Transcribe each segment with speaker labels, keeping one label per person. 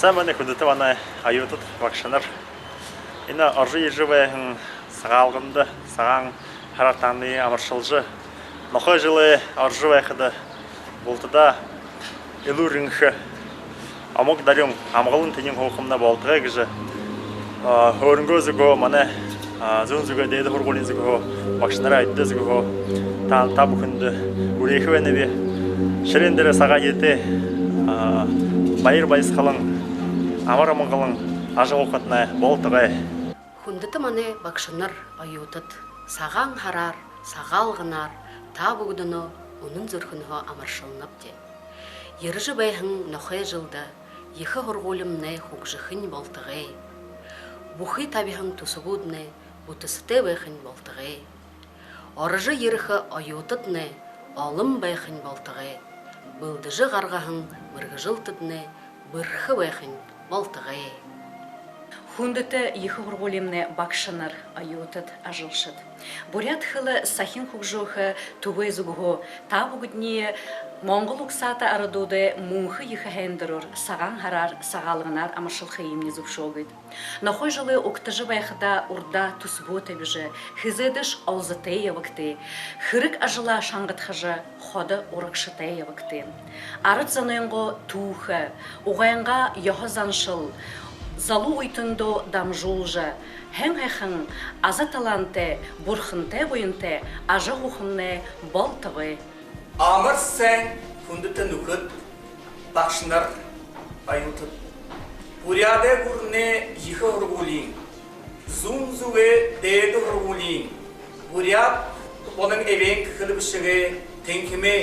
Speaker 1: Самане күдіті вана айутыт бақшанар. Ина аржы ежіве сағалғынды, саған харақтанды амыршылжы. Нұқы жылы аржы вәқіді болтыда илу ріңші. Амық дарың амғылын тенің хоқымна болтыға кіжі. Өрінгі зүгі маны зұн зүгі дейді құрғылын зүгі бақшанар айтты зүгі та бүкінді өрейкі вәнебе. Шырендері саға еті байыр байыз қалың, амар амығылың ажы оқытына болтыға.
Speaker 2: Хүндіті маны бақшыныр айутыт, саған харар, сағал ғынар, та бұғдыны оның зүрхініға амаршылынып де. Еріжі бәйхін нұқай жылды, ехі ғырғолымны хуқжықын болтыға. Бұхи табиғын тұсығудны, бұтысыты бәйхін болтыға. Орыжы еріхі айутытны, алым бәйхін болтыға. Бұлдыжы ғарғағын мұрғыжылтыдны, бұрхы бәйхін болтыға.
Speaker 3: Хундыты ехы ғырғолемны бақшыныр айутыт ажылшыд. Бурят хылы сахин хуқжуғы туғай зүгіғу табуғыдне Моңғыл ұқсаты арыдуды мұңқы ехы хәндірір саған харар сағалғынар амыршылқы емне зүкшоғыд. Нахой жылы ұқтыжы байқыда урда тұсбу табіжі, хызыдыш аузытайы вақты, хырық ажыла шаңғытхыжы ходы ұрықшытайы вақты. Арыт занойынғы туғы, ұғайынға яғы заншыл, залу уйтындо дамжулжа, хэн-хэхэн аза таланте, бурхынте бойынте, ажы ғухынне болтығы.
Speaker 4: Амыр сән күндіті нүкіт, бақшынар айутыт. Буряде ғұрне ехі ғырғулин, зұн-зуге дейді ғырғулин. Буряд болың евен кікілі бішіге тенкіме,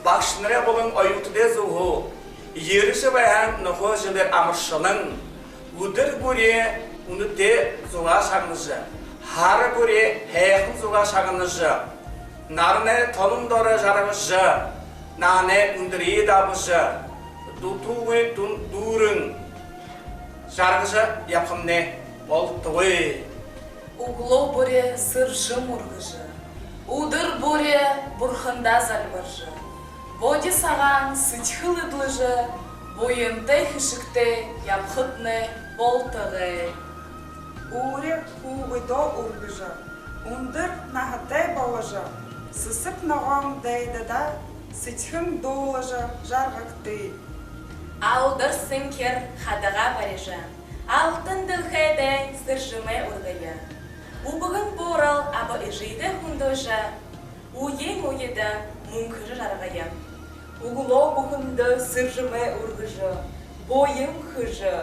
Speaker 4: бақшынара болың айутыде зұғы, еріші бәйән нұғы жылер амыршылың. Удыр бұре ұныте зұға шағыныжы, хары бұре хәйқын зұға шағыныжы, нарыны тонымдары жарығыжы, наны үндірі дабыжы, дұтуғы дұрын жарғыжы япымне болтуғы.
Speaker 5: Угло бұре сыржы мұрғыжы, удыр бұре бұрхында залбыржы, боди саған сычхылыдлыжы, бойынтай хышыкте япхытны болтығы.
Speaker 6: Уре хуғыдо ургыжы, ундыр нахытай балыжы, сысып нағам дайдыда сычхым долыжы жарғықты.
Speaker 5: Алдыр сынкер хадыға барежы, алтын дылхайды сыржымай ургыйы. Убығын борал абы ижиді хундыжы, уен ойыды мұңкыры жарғыйы. Угло бұғынды сыржымай ургыжы, бойым хыжы.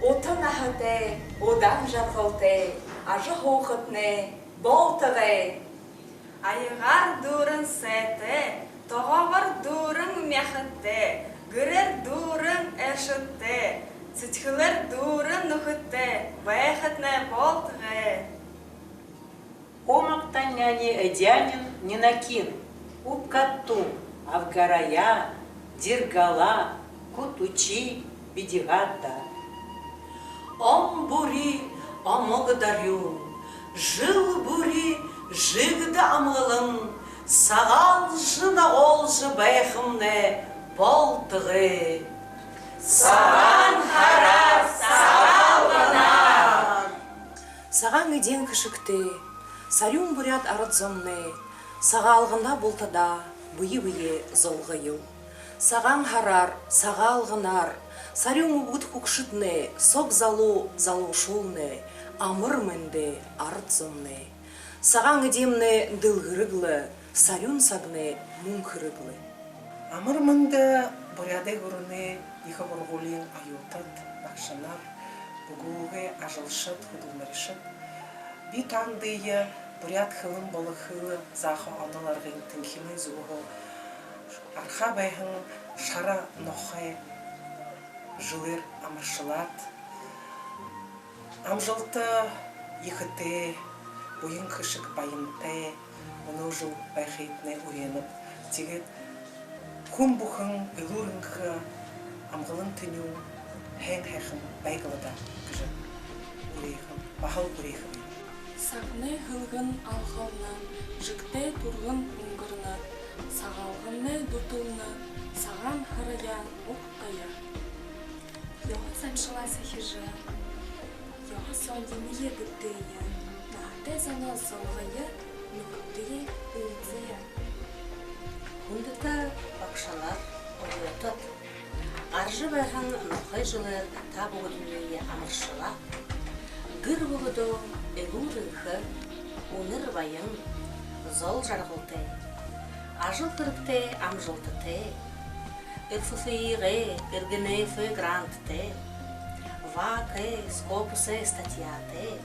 Speaker 5: Отын ахыты, одан жарғылты, ажы хоқытны, болтығы. Айығар дұрын сәті, тоғағыр дұрын мәхітті, гүрер дұрын әшітті, цитхылыр дұрын нүхітті, бәйхітні болтығы.
Speaker 7: Омактан няни эдянин не накин, упкатту, авгарая, диргала, кутучи, бидигата. Ом бури, омогдарю, жыл бури, жигда амылын, сағал жына олжы байхымне болтығы.
Speaker 5: Саған харар, сағал ғынар.
Speaker 8: Саған еден кішікті, сарюн бурят арыдзымны, сағалғында болтада бұйы-бұйы золғайыл. Саған харар, сағалғынар, сарюн ұбғыт құқшытны, сок залу шулны, амыр мінді арыдзымны. Саған едемні дылғырыглы, сарюн сагны мұңқырыглы.
Speaker 6: Амыр мінді буряды ғұрыны ехі ғырғулин айутат, бақшынар, бұғуғы ажылшыт, худылмарышыт. Би таңдыйы бурят хылын болы хылы зақы аналарғын тінхімі зуғы. Арха бәйхін шара нохай жылыр амыршылат. Амжылты ехіте, бойын қышық байынтай, оны жыл байхейтіне үйеніп. Тегет күн бұхын, үлірінгі, амғылын түню, хэн-хэхін байгылыда күжі үрейхін, бахыл үрейхін.
Speaker 9: Сағны хылғын алғална, жікте тұрғын ұңғырна, сағалғынны дұтылна, сағал саған хараян оққая. Його замшилася хижа. Його сонді не єгдея. На те зано солғая, нұқтые үлдзея.
Speaker 2: Хундыта бақшалар ойотот. Аржы бәхін нұқай жылы табу дүниеге амыршыла. Гүр бұғыды элурынхы, уныр байын, зол жарғылты. Ажыл кырыкте амжылтыте. Элфуфейге эргенефе грантте. Ваке скопусе статьяте.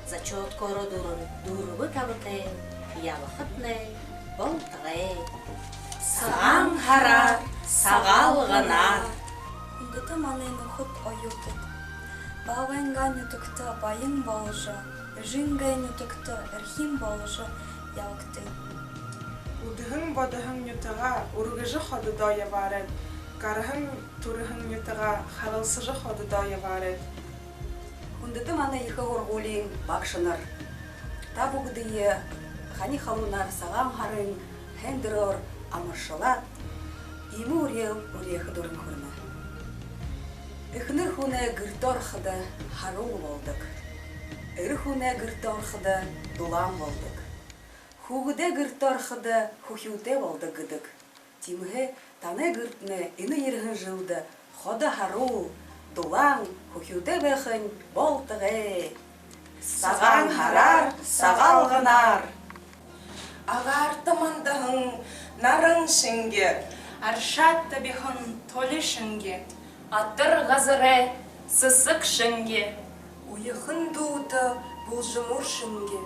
Speaker 2: Зачет коро дурубы табыте. Явахытне болтыге. Саған харар, сағал ғанар.
Speaker 9: Хундыта маны нұхыт ойотыт. Бавайнган ютыкты байын болжы. Жинган ютыкты эрхим болжы ялкты.
Speaker 5: Удыһың бадыһың ютыға ургыжы ходыда ябарет. Карыһың турыһың ютыға халылсыжы ходыда ябарет.
Speaker 8: Хундыты маны ихы ургулин бакшыныр. Табугдые хани халунар сагам харын хендерор амыршыла. Иму урел урехы дурын хурна. Ихныр хуне гыртор хыды харул болдык. Ир хуне гыртор хыды дулам болдык. Хугуде гыртор хыды хухюте болдык гыдык. Тимге тане гыртне ины ерхын жылды. Ходы харул, дулам, хухюте бэхын болтыге. Саган харар, сагал гынар.
Speaker 5: Агар тамандahın нарың шынге, аршат табихын толы шынге.
Speaker 9: Атыр ғазыре сысық шынге.
Speaker 5: Уйыхын дуыты бұлжымур шынге.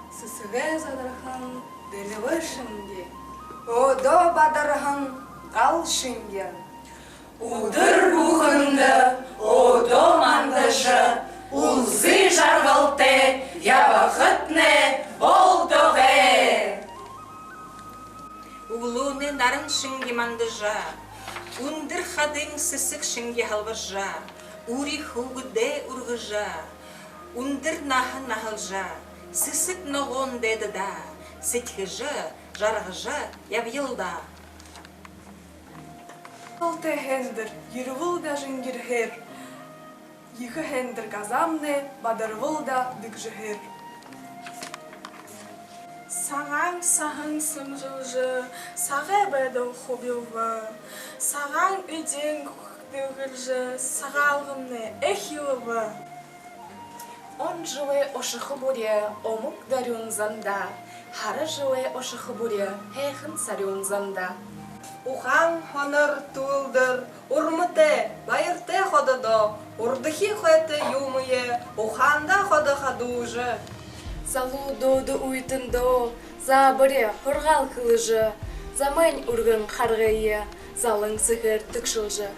Speaker 5: Сысыға задырхын дылывы шынге. Одо бадырхын ал шынге.
Speaker 8: Удыр бухынды, одо мандыжы, улзы жарғылты, ябақытны болдығы.
Speaker 10: Улуны нарын шынге мандыжа, ундыр хадың сысық шынге халважа, ури хугуде ургыжа, ундыр нахы нахылжа, сысық ноғон дедіда, сетхыжы, жарғыжы ябйылда.
Speaker 5: Алты хендер, юрвыл да жынгирхер. Йхы хендер газамны, бадырвыл да дыкжыхер. Сағаң сағын сымжылжы, сағы бәді хубилвы. Сағаң үйден дылгылжы, сағалғымны эхилвы.
Speaker 9: Он жылы ошықы бұре, омық дарюн занда. Хары жылы ошықы бұре, хейхін сарюн занда.
Speaker 5: Ухан хонор тулдыр, урмыте, байырте ходыдо, урдыхи хойты юмые, уханда ходы хадужы.
Speaker 9: Залу доды уйтындо, за бұре хұрғал қылыжы. Замайн үргін қарғайы, залың сығыр түкшылжы.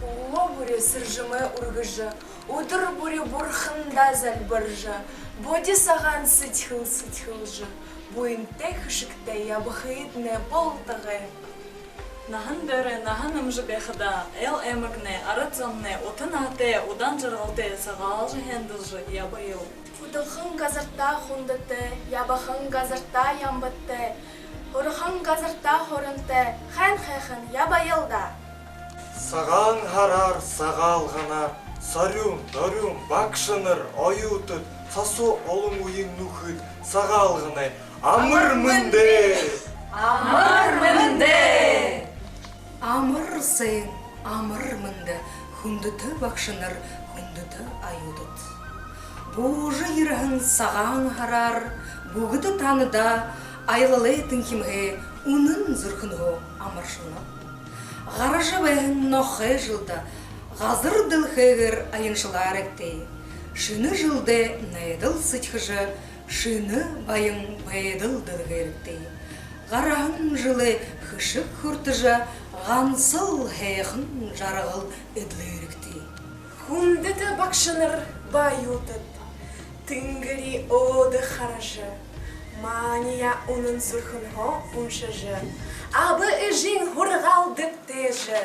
Speaker 5: Уло буре сыржымы ургыжы, удыр буре бурхында зәлбіржі. Боди саған сытхыл-сытхылжы, буын тек шыкте ябықыйтне болтығы.
Speaker 11: Нахын дөрі, нахын ұмжы бәқыда, әл әмікне, арыцамне, отын ате, одан жырғалте, сағалжы хенділжі, ябайыл.
Speaker 9: Удылхын газырта хундыты, ябахын газырта ямбытты. Урыхын газырта хорынты, хэн-хэхын ябайылда.
Speaker 12: Саған харар, сағал ғанар, сарюн, дарюн, бакшыныр, аютыт, сасу олың уйың нүхіт, сағал ғынай, амыр мынде!
Speaker 8: Амыр мынде!
Speaker 2: Амыр сайын, амыр мынды, хундыты бақшыныр, хундыты аюдыт. Бұжы ерігін саған харар, бұғыды таныда, айлылы тінкімге, унын зүркінгі амыршыны. Ғарыжы бәйін ноқы жылды, ғазыр дылхығыр айыншылар әкті. Шыны жылды найдыл сытхыжы, шыны байын байдыл дылғырыкті. Ғарағын жылы хышық хүртыжы, ғансыл хейхын жарығыл өдлерікті.
Speaker 5: Хундыты бақшыныр бай утыт, тыңгыри оды қарашы, Мания унын зурхынho уншыжы. Абы ыжин хургал дыптежы.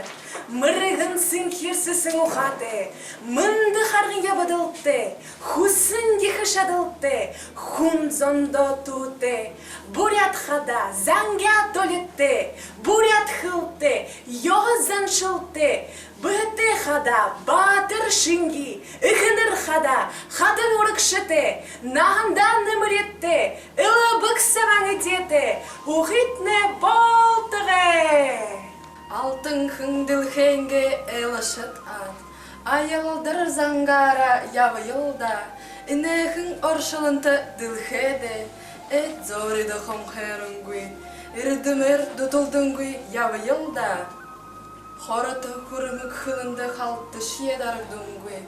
Speaker 5: Мырыгын сынкирсысың ухаты. Мынды харгын ябадылты. Хусын дихышадылты. Хун зондо туты. Бурят хада зангя толетте. Бурят хылты. Йогызан шылты. Быты хада батыр шинги. Ихыныр хада хатын урыкшыты. Нағындан нымыретте. Илы быксаван ететі. Ухитне болтығы.
Speaker 9: Алтын хыңдылхенге элышыт ат. Аялдыр зангара явылда. Инехін оршылынты дылхеде. Эт зориды хомхерынгуй. Ирдімер дутулдынгуй явылда. Хораты хүрімік хылынды халты шедаргдунгуй.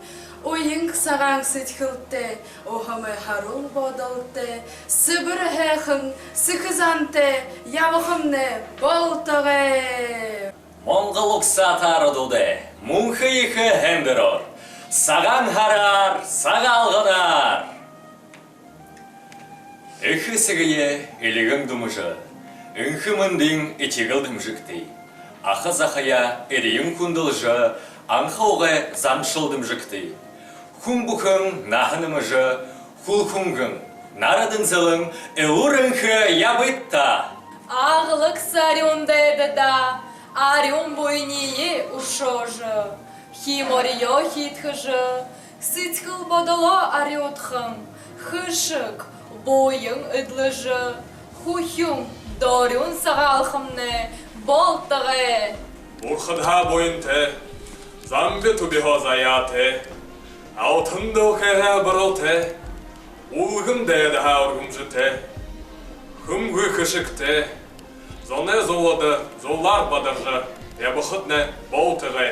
Speaker 9: Ойын саған сетхілті, оғымы харул бодылты, сыбыр хәхін, сықызанты, явықымны болтығы.
Speaker 13: Монғылық сатары дуды, мұңхы-иқы хендірор, саған харар, сағалғынар. Үхі сігіе үлігің думыжы, үнхі мындың итегілдім жүкті. Ақы зақая әрейін күнділжі, аңқауғы замшылдым жүкті. Хүн бұқың нағынымыжы, хул хүнгің, нарадын зылың, үліріңхі ябытта.
Speaker 9: Ағылық сарюн деді да, арюн бойние ушожы. Химорио хитхыжы, сытхыл бодыло арютхың, хышық, бойың ыдлыжы, хухюн, дорюн сағалхымны, болтығы.
Speaker 14: Бұрқыда бойынты, замбе тубихо заяты, алтынды оқиға бұрылты, ұлғым дәді ғаурғым жүті, хүмгі күшікті, зоны золады, золар бадырғы, ебіхітні болтығы.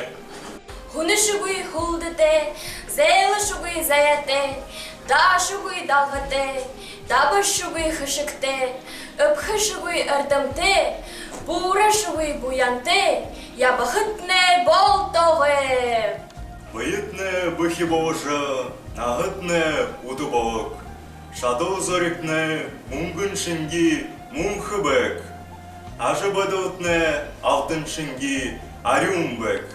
Speaker 5: Хуны шугуй хулдыте, зейлы шугуй заяте, да шугуй далғыте, дабы шугуй хышыкте, үпхі шугуй ырдымте, бура шугуй буянте, ябыхытне болтығы.
Speaker 12: Быйытны быхи болжы, нағытны уды болық. Шадыл зорикны мұңгын шынги мұңхы бәк. Ажы бадылтны алтын шынги арюм бәк.